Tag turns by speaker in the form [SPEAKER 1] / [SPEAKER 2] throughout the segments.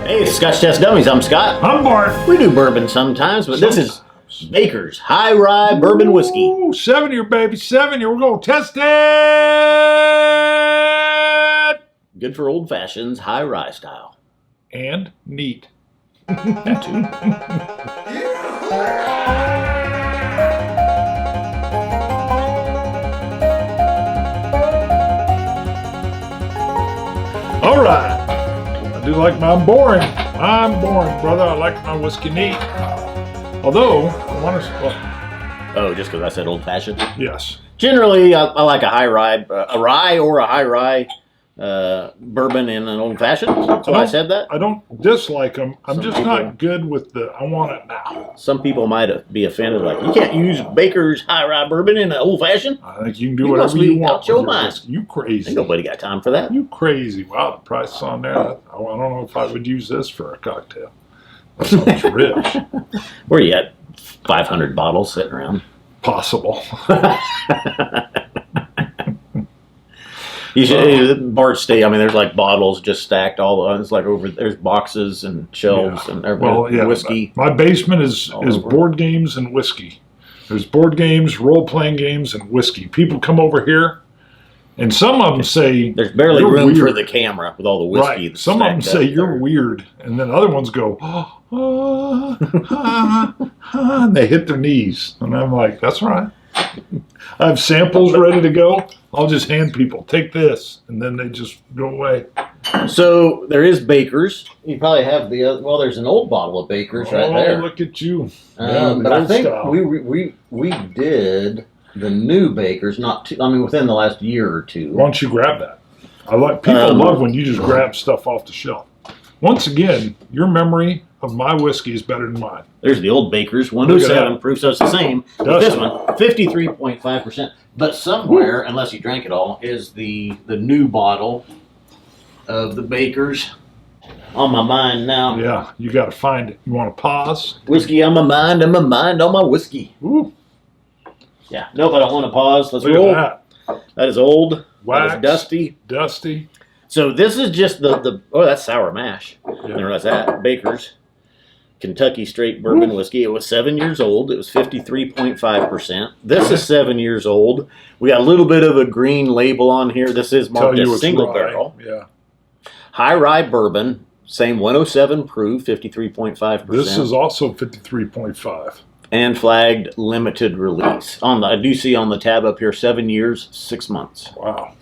[SPEAKER 1] Hey, it's Scotch Test Dummies. I'm Scott.
[SPEAKER 2] I'm Bart.
[SPEAKER 1] We do bourbon sometimes, but this is Baker's High Rye Bourbon Whiskey.
[SPEAKER 2] Ooh, 7-year, baby. 7-year. We're going to test it.
[SPEAKER 1] Good for old fashions, high rye style.
[SPEAKER 2] And neat.
[SPEAKER 1] That too.
[SPEAKER 2] All right. I do like my, I'm boring. I'm boring, brother. I like my whiskey neat. Although, I want to, well,
[SPEAKER 1] Oh, just because I said old fashioned?
[SPEAKER 2] yes.
[SPEAKER 1] Generally, I like a high rye, a rye or a high rye bourbon in an old fashioned. So I said that.
[SPEAKER 2] I don't dislike them. I'm
[SPEAKER 1] Some
[SPEAKER 2] just
[SPEAKER 1] people-
[SPEAKER 2] not good with the, I want it now.
[SPEAKER 1] Some people might be offended, like, you can't use Baker's High Rye bourbon in an old fashioned.
[SPEAKER 2] I think you can do
[SPEAKER 1] You
[SPEAKER 2] whatever
[SPEAKER 1] must be
[SPEAKER 2] you want
[SPEAKER 1] out
[SPEAKER 2] with
[SPEAKER 1] your
[SPEAKER 2] your
[SPEAKER 1] mind.
[SPEAKER 2] whiskey. You crazy.
[SPEAKER 1] Ain't nobody got time for that.
[SPEAKER 2] You crazy. Wow, the price is on there. I don't know if I would use this for a cocktail. That sounds rich.
[SPEAKER 1] Where you at? 500 bottles sitting around.
[SPEAKER 2] Possible.
[SPEAKER 1] You should Bart State. I mean, there's like bottles just stacked all. It's like over. There's boxes and shelves and everything.
[SPEAKER 2] Well, yeah.
[SPEAKER 1] Whiskey.
[SPEAKER 2] My basement is
[SPEAKER 1] All over.
[SPEAKER 2] board games and whiskey. There's board games, role-playing games, and whiskey. People come over here, and some of them say
[SPEAKER 1] There's barely
[SPEAKER 2] "You're
[SPEAKER 1] room for
[SPEAKER 2] weird."
[SPEAKER 1] the camera with all the whiskey.
[SPEAKER 2] Right.
[SPEAKER 1] that's
[SPEAKER 2] Some of them
[SPEAKER 1] stacked
[SPEAKER 2] say
[SPEAKER 1] up
[SPEAKER 2] you're
[SPEAKER 1] there.
[SPEAKER 2] weird, and then other ones go, and they hit their knees, and I'm like, that's all right. I have samples ready to go. I'll just hand people, take this, and then they just go away.
[SPEAKER 1] So there is Baker's. You probably have the other. Well, there's an old bottle of Baker's right there.
[SPEAKER 2] Look at you. Yeah, the
[SPEAKER 1] But I
[SPEAKER 2] old
[SPEAKER 1] think
[SPEAKER 2] style.
[SPEAKER 1] we did the new Baker's. Not too. I mean, within the last year or two.
[SPEAKER 2] Why don't you grab that? I like people love when you just grab stuff off the shelf. Once again, your memory of my whiskey is better than mine.
[SPEAKER 1] There's the old Baker's
[SPEAKER 2] Look at
[SPEAKER 1] 107
[SPEAKER 2] that.
[SPEAKER 1] proof, so it's the same. But this one, 53.5%. But somewhere, unless you drank it all, is the new bottle of the Baker's on my mind now.
[SPEAKER 2] Yeah, you got to find it. You want to pause?
[SPEAKER 1] Whiskey on my mind, and my mind on my whiskey.
[SPEAKER 2] Ooh,
[SPEAKER 1] Yeah, nope, I don't want to pause. Let's
[SPEAKER 2] look
[SPEAKER 1] roll.
[SPEAKER 2] at that.
[SPEAKER 1] That is old.
[SPEAKER 2] Wax.
[SPEAKER 1] That is dusty.
[SPEAKER 2] Dusty.
[SPEAKER 1] So this is just the oh, that's sour mash. I
[SPEAKER 2] Yeah.
[SPEAKER 1] didn't realize that. Baker's Kentucky straight bourbon whiskey. It was 7 years old. It was 53.5%. This is 7 years old. We got a little bit of a green label on here. This is
[SPEAKER 2] Tell
[SPEAKER 1] marked
[SPEAKER 2] you
[SPEAKER 1] as
[SPEAKER 2] it's
[SPEAKER 1] single
[SPEAKER 2] rye.
[SPEAKER 1] barrel.
[SPEAKER 2] Yeah.
[SPEAKER 1] High rye bourbon, same 107 proof, 53.5%.
[SPEAKER 2] This is also 53.5.
[SPEAKER 1] and flagged limited release. I do see on the tab up here 7 years, 6 months.
[SPEAKER 2] Wow.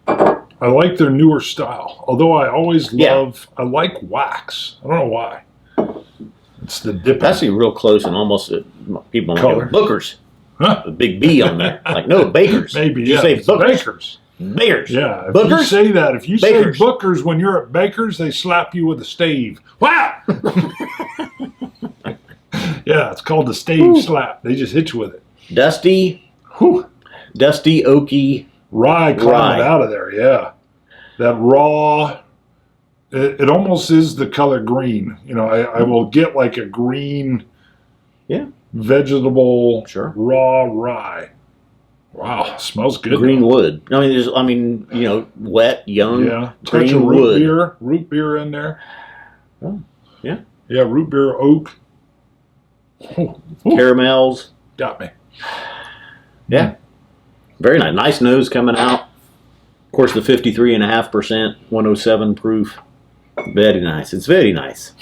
[SPEAKER 2] I like their newer style. Although I always love, I like wax. I don't know why. It's the dip.
[SPEAKER 1] That's actually real close and almost people might go,
[SPEAKER 2] Color.
[SPEAKER 1] Booker's.
[SPEAKER 2] Huh?
[SPEAKER 1] A big B on there. Like, no, Baker's.
[SPEAKER 2] Maybe,
[SPEAKER 1] Did you
[SPEAKER 2] yeah.
[SPEAKER 1] say
[SPEAKER 2] it's
[SPEAKER 1] Booker's?
[SPEAKER 2] Bakers.
[SPEAKER 1] Baker's.
[SPEAKER 2] Yeah. If
[SPEAKER 1] Booker's?
[SPEAKER 2] you say that, if you
[SPEAKER 1] Bakers.
[SPEAKER 2] say Booker's when you're at Baker's, they slap you with a stave. Wow! Yeah, it's called the stave slap. They just hit you with it.
[SPEAKER 1] Dusty,
[SPEAKER 2] Whew.
[SPEAKER 1] oaky.
[SPEAKER 2] Rye climbing
[SPEAKER 1] Rye.
[SPEAKER 2] out of there, yeah. That raw, it almost is the color green. You know, I will get like a green
[SPEAKER 1] Yeah.
[SPEAKER 2] vegetable
[SPEAKER 1] Sure.
[SPEAKER 2] raw rye. Wow, smells good.
[SPEAKER 1] Green wood. Wet, young,
[SPEAKER 2] Yeah, touch
[SPEAKER 1] green
[SPEAKER 2] of
[SPEAKER 1] wood.
[SPEAKER 2] root beer in there.
[SPEAKER 1] Oh, yeah.
[SPEAKER 2] Yeah, root beer, oak. Oh,
[SPEAKER 1] Caramels.
[SPEAKER 2] got me.
[SPEAKER 1] Yeah. Very nice. Nice nose coming out. Of course, the 53.5%, 107 proof. Very nice. It's very nice.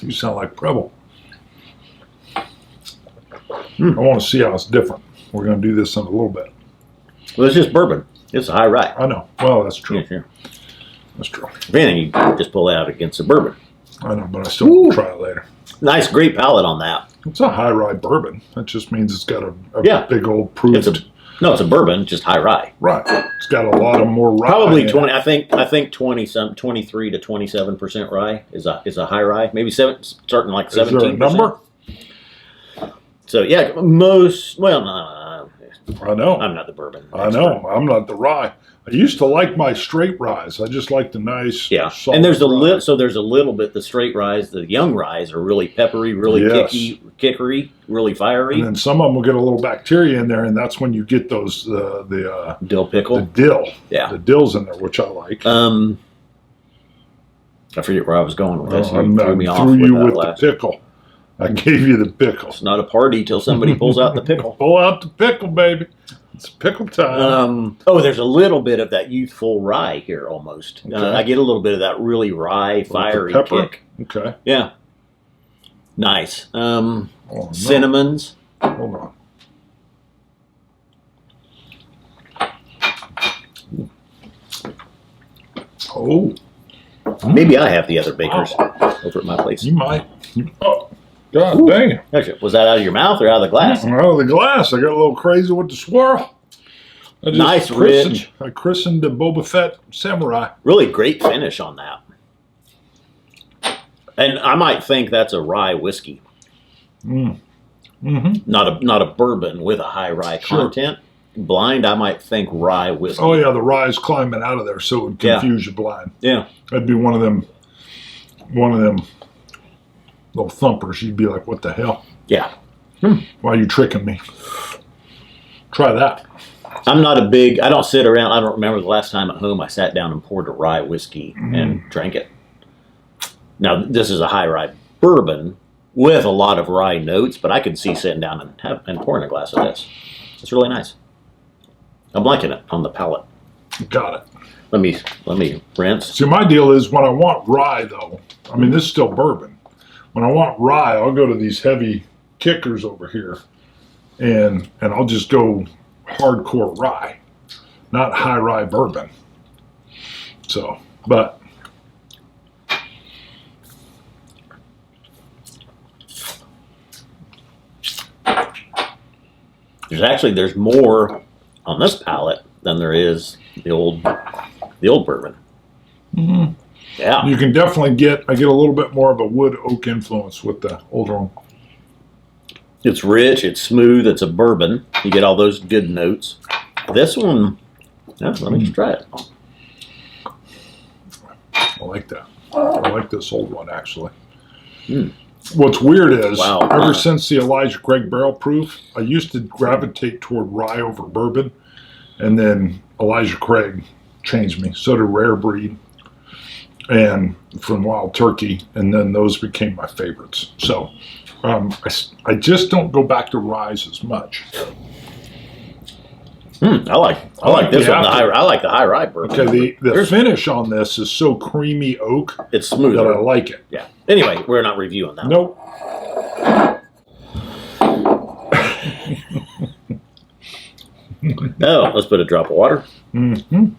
[SPEAKER 2] You sound like Preble. I want to see how it's different. We're going to do this in a little bit.
[SPEAKER 1] Well, it's just bourbon. It's a high rye.
[SPEAKER 2] I know. Well, that's true.
[SPEAKER 1] Yeah, sure.
[SPEAKER 2] That's true.
[SPEAKER 1] If anything, you can just pull it out against the bourbon.
[SPEAKER 2] I know, but I still want to try it later.
[SPEAKER 1] Nice, great palate on that.
[SPEAKER 2] It's a high rye bourbon. That just means it's got a
[SPEAKER 1] Yeah.
[SPEAKER 2] big old
[SPEAKER 1] It's
[SPEAKER 2] proved.
[SPEAKER 1] it's a bourbon, just high rye.
[SPEAKER 2] Right. It's got a lot of more rye.
[SPEAKER 1] Probably
[SPEAKER 2] in it.
[SPEAKER 1] 20. I think 23 to 27% rye is a high rye. Maybe starting like 17%.
[SPEAKER 2] Is there a number?
[SPEAKER 1] So yeah,
[SPEAKER 2] I know.
[SPEAKER 1] I'm not the bourbon.
[SPEAKER 2] I know. I'm not the rye. I used to like my straight ryes. I just like the nice,
[SPEAKER 1] And there's a
[SPEAKER 2] rye.
[SPEAKER 1] so there's a little bit. The straight ryes, the young ryes, are really peppery, really kickery, really fiery.
[SPEAKER 2] And then some of them will get a little bacteria in there, and that's when you get those the
[SPEAKER 1] dill pickle.
[SPEAKER 2] the dill.
[SPEAKER 1] Yeah,
[SPEAKER 2] the dill's in there, which I like.
[SPEAKER 1] I forget where I was going with this.
[SPEAKER 2] I
[SPEAKER 1] threw me off
[SPEAKER 2] threw you
[SPEAKER 1] with
[SPEAKER 2] with
[SPEAKER 1] that
[SPEAKER 2] the pickle. I gave you the pickle.
[SPEAKER 1] It's not a party till somebody pulls out the pickle.
[SPEAKER 2] Pull out the pickle, baby. It's pickle time.
[SPEAKER 1] There's a little bit of that youthful rye here almost.
[SPEAKER 2] Okay.
[SPEAKER 1] I get a little bit of that really rye, fiery kick.
[SPEAKER 2] Okay.
[SPEAKER 1] Yeah. Nice.
[SPEAKER 2] No.
[SPEAKER 1] Cinnamons.
[SPEAKER 2] Hold on. Oh.
[SPEAKER 1] Maybe I have the other bakers over at my place.
[SPEAKER 2] You might. Oh, God dang it.
[SPEAKER 1] Gotcha. Was that out of your mouth or out of the glass?
[SPEAKER 2] Out of the glass. I got a little crazy with the swirl.
[SPEAKER 1] Nice ridge.
[SPEAKER 2] I christened the Boba Fett Samurai.
[SPEAKER 1] Really great finish on that. And I might think that's a rye whiskey.
[SPEAKER 2] Mm-hmm.
[SPEAKER 1] Not a bourbon with a high rye content. Blind, I might think rye whiskey.
[SPEAKER 2] Oh, yeah, the rye's climbing out of there, so it would confuse you blind.
[SPEAKER 1] Yeah.
[SPEAKER 2] That'd be one of them little thumpers. You'd be like, what the hell?
[SPEAKER 1] Yeah.
[SPEAKER 2] Why are you tricking me? Try that.
[SPEAKER 1] I'm not a big, I don't sit around, I don't remember the last time at home I sat down and poured a rye whiskey and drank it. Now, this is a high rye bourbon with a lot of rye notes, but I could see sitting down and pouring a glass of this. It's really nice. I'm liking it on the palate.
[SPEAKER 2] Got it.
[SPEAKER 1] Let me rinse.
[SPEAKER 2] See, my deal is when I want rye, though, I mean, this is still bourbon. When I want rye, I'll go to these heavy kickers over here, and I'll just go hardcore rye, not high rye bourbon. So, but
[SPEAKER 1] there's more on this palate than there is the old bourbon.
[SPEAKER 2] Mm-hmm.
[SPEAKER 1] Yeah,
[SPEAKER 2] you can definitely I get a little bit more of a wood oak influence with the older one.
[SPEAKER 1] it's rich, it's smooth, it's a bourbon. You get all those good notes. This one, let me just try it.
[SPEAKER 2] I like that. I like this old one, actually. What's weird is, ever since the Elijah Craig Barrel Proof, I used to gravitate toward rye over bourbon, and then Elijah Craig changed me. So did Rare Breed and from Wild Turkey, and then those became my favorites. So I just don't go back to ryes as much.
[SPEAKER 1] I like this one. I like the high rye bourbon.
[SPEAKER 2] Okay, the finish on this is so creamy oak.
[SPEAKER 1] It's smooth.
[SPEAKER 2] That I like it.
[SPEAKER 1] Yeah. Anyway, we're not reviewing that.
[SPEAKER 2] Nope.
[SPEAKER 1] Oh, let's put a drop of water.
[SPEAKER 2] Mm-hmm.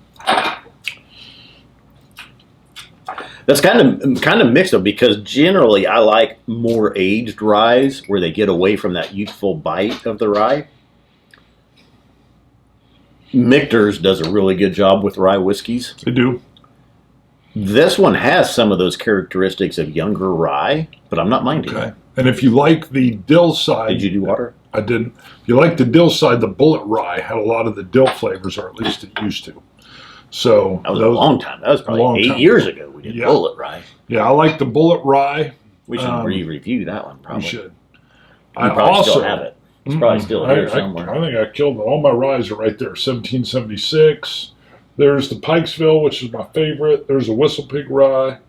[SPEAKER 1] That's kind of mixed though, because generally I like more aged ryes where they get away from that youthful bite of the rye. Michter's does a really good job with rye whiskeys.
[SPEAKER 2] They do.
[SPEAKER 1] This one has some of those characteristics of younger rye, but I'm not minding it.
[SPEAKER 2] And if you like the dill side...
[SPEAKER 1] Did you do water?
[SPEAKER 2] I didn't. If you like the dill side, the Bullet Rye had a lot of the dill flavors, or at least it used to. So
[SPEAKER 1] that was a long time. That was probably 8 years ago we did Bullet Rye.
[SPEAKER 2] Yeah, I like the Bullet Rye.
[SPEAKER 1] We should re-review that one, probably.
[SPEAKER 2] We should.
[SPEAKER 1] I probably still have it. It's probably still here somewhere.
[SPEAKER 2] I think I killed it. All my ryes are right there. 1776. There's the Pikesville, which is my favorite. There's a Whistle Pig Rye.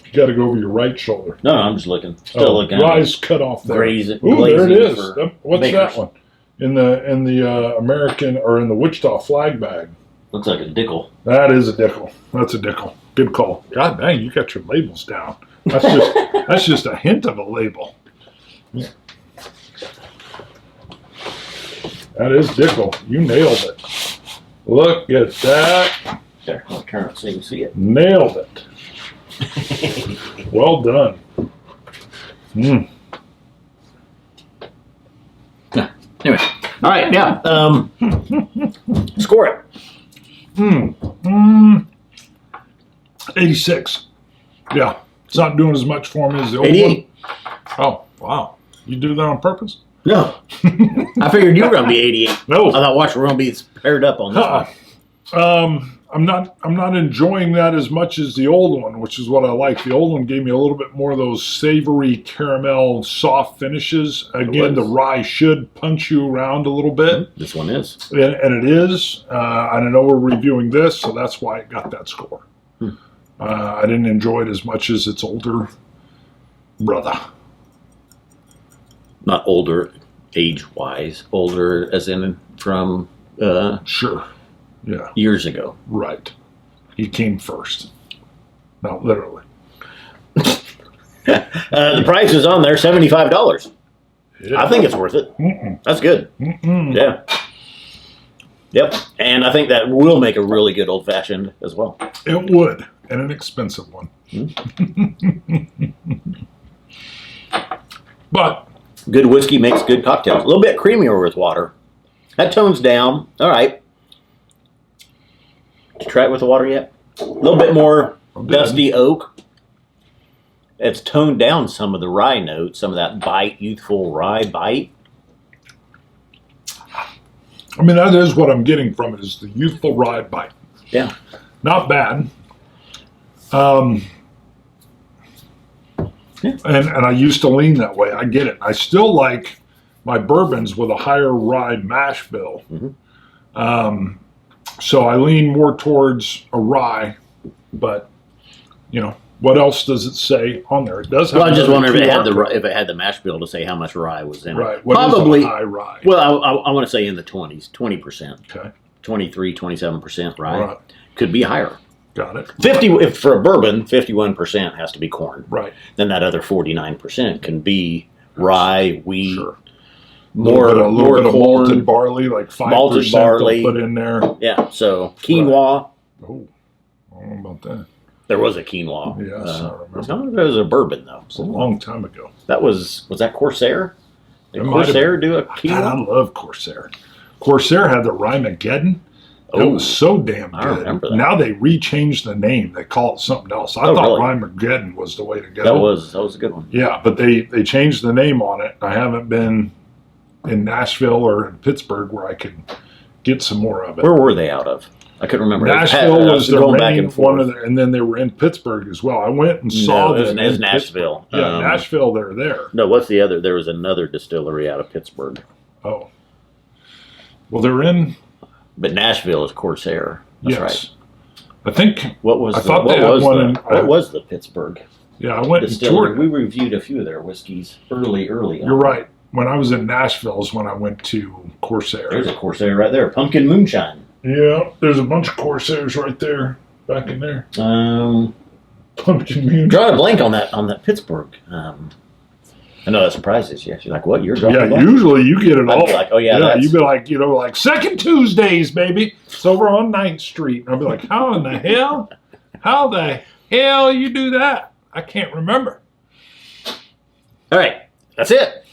[SPEAKER 2] You got to go over your right shoulder.
[SPEAKER 1] No, I'm just looking. Still looking.
[SPEAKER 2] Rye's cut off there.
[SPEAKER 1] Ooh,
[SPEAKER 2] there it is. What's
[SPEAKER 1] bakers.
[SPEAKER 2] that one? In the American or in the Wichita flag bag.
[SPEAKER 1] Looks like a Dickel.
[SPEAKER 2] That is a Dickel. That's a Dickel. Good call. God dang, you got your labels down. That's just a hint of a label. Yeah. That is Dickel. You nailed it. Look at that.
[SPEAKER 1] There, I'll turn it so you can see it.
[SPEAKER 2] Nailed it. Well done.
[SPEAKER 1] Anyway, all right, yeah. Score it.
[SPEAKER 2] 86. Yeah, it's not doing as much for me as the old
[SPEAKER 1] 88.
[SPEAKER 2] one. Oh, wow. You do that on purpose?
[SPEAKER 1] No. I figured you were going to be 88.
[SPEAKER 2] No.
[SPEAKER 1] I thought, watch, we're going to be paired up on this one.
[SPEAKER 2] I'm not enjoying that as much as the old one, which is what I like. The old one gave me a little bit more of those savory caramel soft finishes. Again, the rye should punch you around a little bit.
[SPEAKER 1] This one is.
[SPEAKER 2] And it is. I know we're reviewing this, so that's why it got that score. I didn't enjoy it as much as its older brother.
[SPEAKER 1] Not older age-wise. Older as in from...
[SPEAKER 2] Sure. Yeah.
[SPEAKER 1] Years ago.
[SPEAKER 2] Right. He came first. Not literally.
[SPEAKER 1] The price is on there, $75.
[SPEAKER 2] Yeah.
[SPEAKER 1] I think it's worth it. That's good. Yeah. Yep. And I think that will make a really good old-fashioned as well.
[SPEAKER 2] It would. And an expensive one. But
[SPEAKER 1] good whiskey makes good cocktails. A little bit creamier with water. That tones down. All right. Did you try it with the water yet? A little bit more dusty oak. It's toned down some of the rye notes, some of that bite, youthful rye bite.
[SPEAKER 2] I mean, that is what I'm getting from it, is the youthful rye bite.
[SPEAKER 1] Yeah.
[SPEAKER 2] Not bad. And I used to lean that way. I get it. I still like my bourbons with a higher rye mash bill. So I lean more towards a rye, but what else does it say on there? It does have.
[SPEAKER 1] Well, I just wonder if it had the mash bill to say how much rye was in it.
[SPEAKER 2] Right. What
[SPEAKER 1] Probably
[SPEAKER 2] is a high rye?
[SPEAKER 1] Well, I want to say in the 20s, 20%.
[SPEAKER 2] Okay.
[SPEAKER 1] 23, 27% rye.
[SPEAKER 2] Right.
[SPEAKER 1] Could be higher.
[SPEAKER 2] Got it.
[SPEAKER 1] 50 if for a bourbon, 51% has to be corn.
[SPEAKER 2] Right.
[SPEAKER 1] Then that other 49% can be rye, wheat.
[SPEAKER 2] Sure.
[SPEAKER 1] More
[SPEAKER 2] a little bit of
[SPEAKER 1] corn,
[SPEAKER 2] malted barley, like 5%
[SPEAKER 1] malted barley.
[SPEAKER 2] put in there.
[SPEAKER 1] Yeah, so quinoa.
[SPEAKER 2] Oh, I don't know about that.
[SPEAKER 1] There was a quinoa.
[SPEAKER 2] Yes, I remember.
[SPEAKER 1] It's not it was a bourbon though.
[SPEAKER 2] It's a long time ago.
[SPEAKER 1] That was that Corsair? Did
[SPEAKER 2] It might
[SPEAKER 1] Corsair
[SPEAKER 2] have
[SPEAKER 1] do a
[SPEAKER 2] God,
[SPEAKER 1] quinoa?
[SPEAKER 2] I love Corsair. Corsair had the Rye-Mageddon. It was so damn good.
[SPEAKER 1] I remember that.
[SPEAKER 2] Now they rechanged the name. They call it something else. I thought
[SPEAKER 1] really?
[SPEAKER 2] Rye-Mageddon was the way to go.
[SPEAKER 1] That was a good one.
[SPEAKER 2] Yeah, but they changed the name on it. I haven't been in Nashville or in Pittsburgh where I could get some more of it.
[SPEAKER 1] Where were they out of? I couldn't remember.
[SPEAKER 2] Nashville was the
[SPEAKER 1] going back
[SPEAKER 2] main
[SPEAKER 1] and forth.
[SPEAKER 2] one, and then they were in Pittsburgh as well. I went and saw them.
[SPEAKER 1] It was Nashville.
[SPEAKER 2] Yeah, Nashville. They're there.
[SPEAKER 1] No, what's the other? There was another distillery out of Pittsburgh.
[SPEAKER 2] Oh, well, they're in.
[SPEAKER 1] But Nashville is Corsair. That's
[SPEAKER 2] Yes,
[SPEAKER 1] right.
[SPEAKER 2] I think.
[SPEAKER 1] What was
[SPEAKER 2] What
[SPEAKER 1] was the Pittsburgh
[SPEAKER 2] Yeah, I went and
[SPEAKER 1] distillery?
[SPEAKER 2] toured.
[SPEAKER 1] We reviewed a few of their whiskeys early on.
[SPEAKER 2] You're right. When I was in Nashville is when I went to Corsair.
[SPEAKER 1] There's a Corsair right there. Pumpkin Moonshine.
[SPEAKER 2] Yeah, there's a bunch of Corsairs right there, back in there.
[SPEAKER 1] Pumpkin
[SPEAKER 2] Moonshine.
[SPEAKER 1] Drawing a blank on that Pittsburgh. I know that surprises you. You're like, what? You're drawing a
[SPEAKER 2] Yeah,
[SPEAKER 1] blank?
[SPEAKER 2] ually you get it
[SPEAKER 1] I'd
[SPEAKER 2] all.
[SPEAKER 1] be like, oh yeah, that's...
[SPEAKER 2] you'd be like, like second Tuesdays, baby. It's over on 9th Street. And I'll be like, how in the hell? How the hell you do that? I can't remember.
[SPEAKER 1] All right, that's it.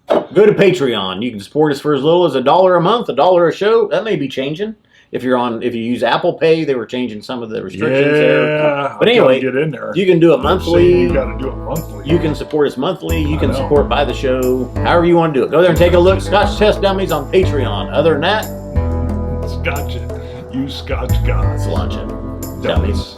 [SPEAKER 1] Go to Patreon. You can support us for as little as $1 a month, $1 a show. That may be changing. If you use Apple Pay, they were changing some of the restrictions there. But anyway,
[SPEAKER 2] get in there.
[SPEAKER 1] you can do it monthly.
[SPEAKER 2] You got to do it monthly.
[SPEAKER 1] You can support us monthly. You can support by the show. However you want to do it. Go there and take a look. Scotch Test Dummies on Patreon. Other than that,
[SPEAKER 2] Scotch it. You Scotch guys.
[SPEAKER 1] let's launch it. Dummies.